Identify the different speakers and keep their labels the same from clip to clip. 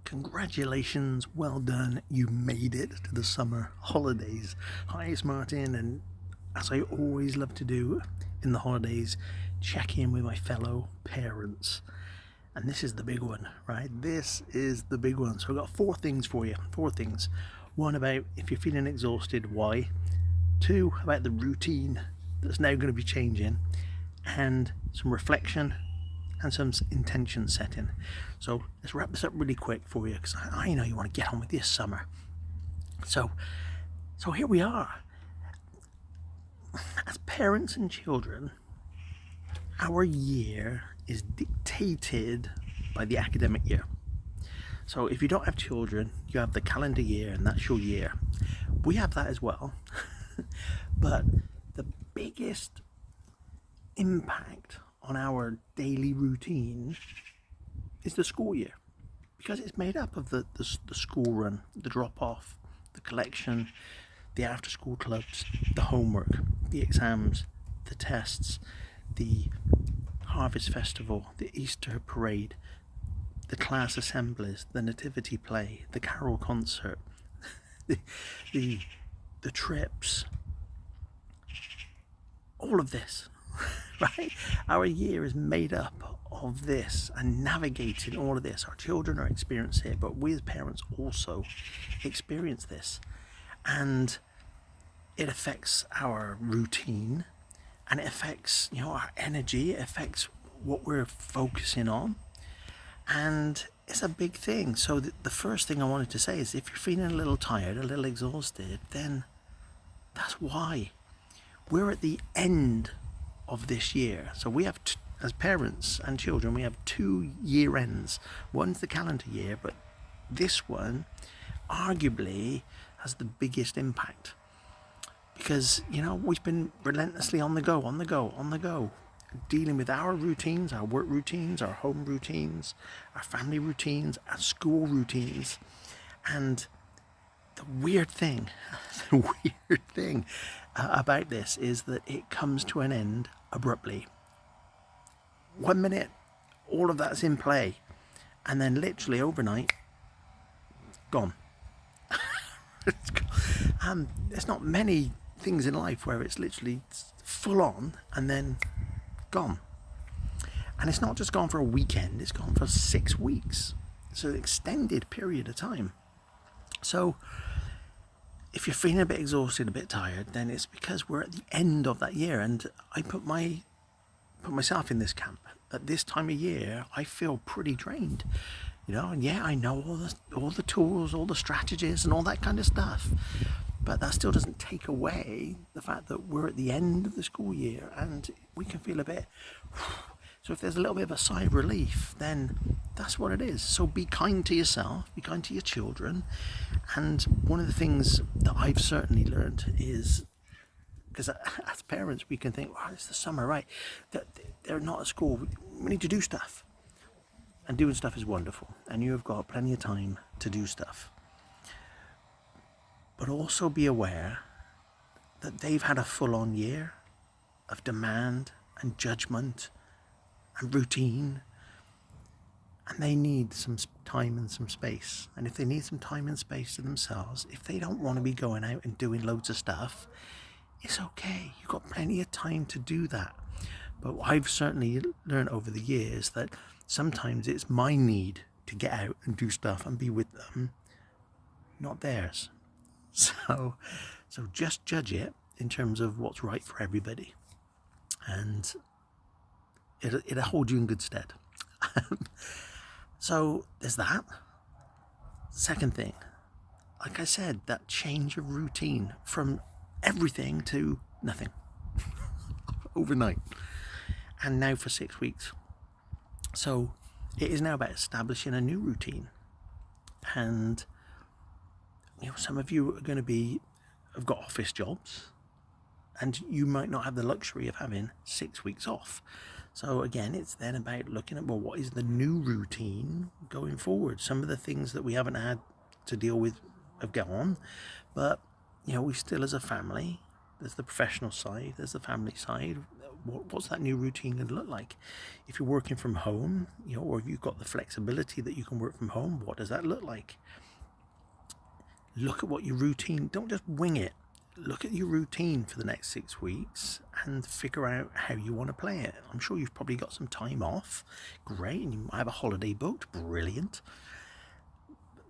Speaker 1: Congratulations, well done, you made it to the summer holidays. Hi, it's Martin, and as I always love to do in the holidays, check in with my fellow parents. And this is the big one, right? This is the big one. So I've got 4 things for you. 4 things. One, about if you're feeling exhausted, why? 2, about the routine that's now going to be changing, and some reflection and some intention setting. So let's wrap this up really quick for you, because I know you want to get on with this summer. So here we are. As parents and children, our year is dictated by the academic year. So if you don't have children, you have the calendar year, and that's your year. We have that as well. But the biggest impact on our daily routine is the school year, because it's made up of the school run, the drop off, the collection, the after school clubs, the homework, the exams, the tests, the harvest festival, the Easter parade, the class assemblies, the nativity play, the carol concert, the trips, all of this. Right? Our year is made up of this, and navigating all of this. Our children are experiencing it, but we as parents also experience this, and it affects our routine, and it affects our energy. It affects what we're focusing on, and it's a big thing. So the first thing I wanted to say is, if you're feeling a little tired, a little exhausted, then that's why. We're at the end of this year. So we have, as parents and children, we have 2 year ends. One's the calendar year, but this one arguably has the biggest impact, because we've been relentlessly on the go, dealing with our routines, our work routines, our home routines, our family routines, our school routines. And the weird thing about this is that it comes to an end abruptly. 1 minute, all of that's in play, and then literally overnight, gone. There's not many things in life where it's literally full on and then gone. And it's not just gone for a weekend, it's gone for 6 weeks. It's an extended period of time. So if you're feeling a bit exhausted, a bit tired, then it's because we're at the end of that year. And I put myself in this camp. At this time of year, I feel pretty drained, and yeah, I know all the tools, all the strategies, and all that kind of stuff, but that still doesn't take away the fact that we're at the end of the school year, and we can feel a bit. So if there's a little bit of a sigh of relief, then that's what it is. So be kind to yourself, be kind to your children. And one of the things that I've certainly learned is, because as parents we can think, it's the summer, right? They're not at school, we need to do stuff. And doing stuff is wonderful, and you have got plenty of time to do stuff. But also be aware that they've had a full-on year of demand and judgment and routine, and they need some time and some space. And if they need some time and space to themselves, if they don't want to be going out and doing loads of stuff, it's okay. You've got plenty of time to do that. But I've certainly learned over the years that sometimes it's my need to get out and do stuff and be with them, not theirs. So just judge it in terms of what's right for everybody, and it'll hold you in good stead. So there's that. Second thing, like I said, that change of routine from everything to nothing overnight, and now for 6 weeks. So it is now about establishing a new routine. And some of you are going to have got office jobs, and you might not have the luxury of having 6 weeks off. So again, it's then about looking at, what is the new routine going forward? Some of the things that we haven't had to deal with have gone, but we still, as a family, there's the professional side, there's the family side. What's that new routine going to look like? If you're working from home, or if you've got the flexibility that you can work from home, what does that look like? Look at what your routine, don't just wing it. Look at your routine for the next 6 weeks and figure out how you want to play it. I'm sure you've probably got some time off. Great. And you might have a holiday booked. Brilliant.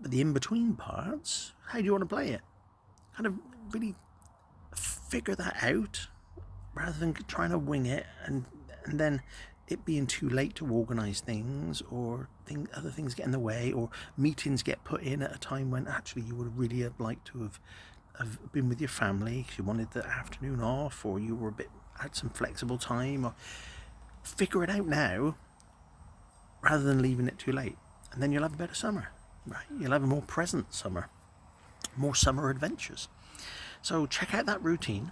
Speaker 1: But the in-between parts, how do you want to play it? Kind of really figure that out rather than trying to wing it and then it being too late to organise things, or other things get in the way, or meetings get put in at a time when actually you would really have liked to have been with your family because you wanted the afternoon off, or you were had some flexible time. Or figure it out now rather than leaving it too late, and then you'll have a better summer, right? You'll have a more present summer, more summer adventures. So check out that routine.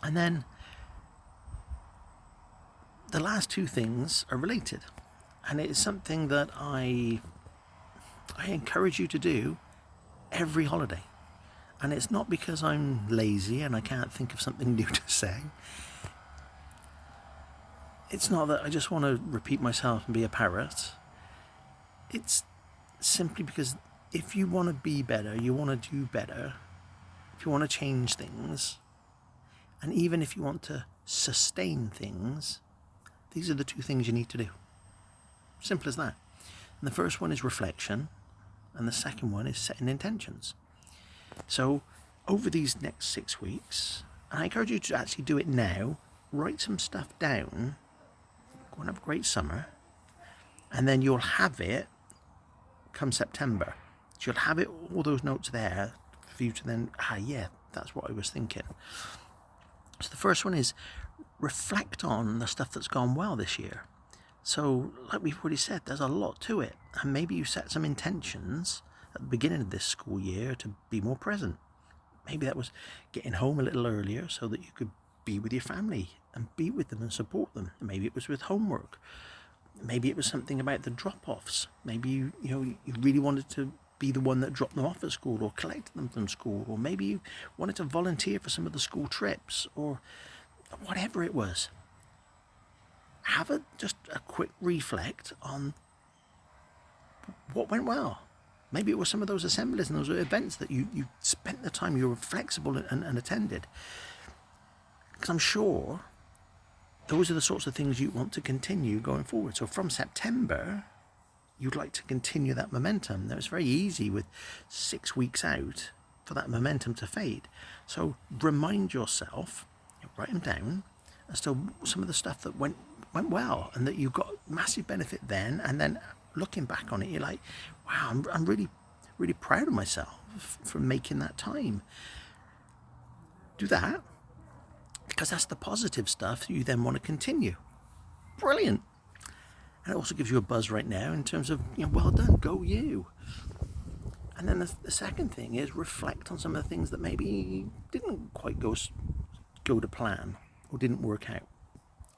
Speaker 1: And then the last two things are related, and it is something that I encourage you to do every holiday. And it's not because I'm lazy and I can't think of something new to say. It's not that I just want to repeat myself and be a parrot. It's simply because if you want to be better, you want to do better, if you want to change things, and even if you want to sustain things, these are the two things you need to do. Simple as that. And the first one is reflection, and the second one is setting intentions. So over these next 6 weeks, and I encourage you to actually do it now, write some stuff down, go and have a great summer, and then you'll have it come September. So you'll have it, all those notes there for you to then, yeah, that's what I was thinking. So the first one is reflect on the stuff that's gone well this year. So like we've already said, there's a lot to it, and maybe you set some intentions at the beginning of this school year to be more present. Maybe that was getting home a little earlier so that you could be with your family and be with them and support them. Maybe it was with homework. Maybe it was something about the drop-offs. Maybe you really wanted to be the one that dropped them off at school or collected them from school, or maybe you wanted to volunteer for some of the school trips, or whatever it was. Have just a quick reflect on what went well. Maybe it was some of those assemblies and those events that you spent the time, you were flexible and attended. Because I'm sure those are the sorts of things you want to continue going forward. So from September, you'd like to continue that momentum. Now, it's very easy with 6 weeks out for that momentum to fade. So remind yourself, write them down, as to some of the stuff that went well and that you got massive benefit then, and then looking back on it, you're like, wow, I'm really, really proud of myself for making that time. Do that, because that's the positive stuff you then want to continue. Brilliant. And it also gives you a buzz right now in terms of, well done, go you. And then the second thing is reflect on some of the things that maybe didn't quite go to plan or didn't work out.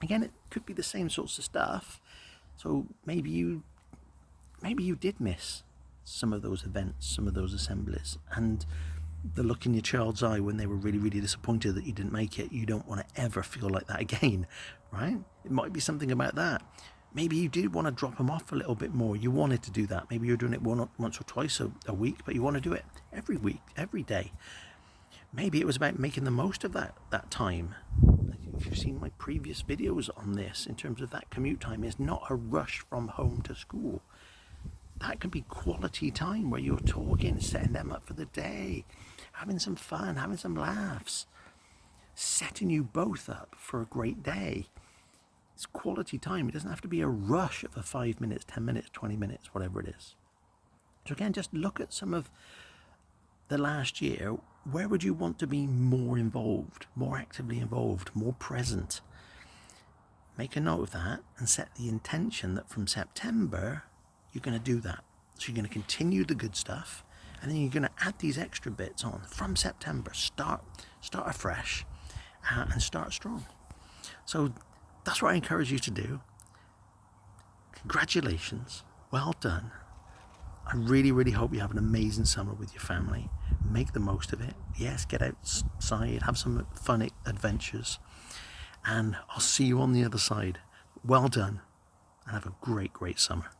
Speaker 1: Again, it could be the same sorts of stuff. So maybe you did miss some of those events, some of those assemblies, and the look in your child's eye when they were really, really disappointed that you didn't make it. You don't want to ever feel like that again, right? It might be something about that. Maybe you did want to drop them off a little bit more. You wanted to do that. Maybe you're doing it once or twice a week, but you want to do it every week, every day. Maybe it was about making the most of that time. If you've seen my previous videos on this, in terms of that commute time is not a rush from home to school. That can be quality time where you're talking, setting them up for the day, having some fun, having some laughs, setting you both up for a great day. It's quality time. It doesn't have to be a rush of 5 minutes, 10 minutes, 20 minutes, whatever it is. So again, just look at some of the last year. Where would you want to be more involved, more actively involved, more present? Make a note of that and set the intention that from September, you're going to do that. So you're going to continue the good stuff, and then you're going to add these extra bits on from September. Start afresh and start strong. So that's what I encourage you to do. Congratulations. Well done. I really, really hope you have an amazing summer with your family. Make the most of it. Yes, get outside, have some fun adventures. and I'll see you on the other side. Well done, and have a great, great summer.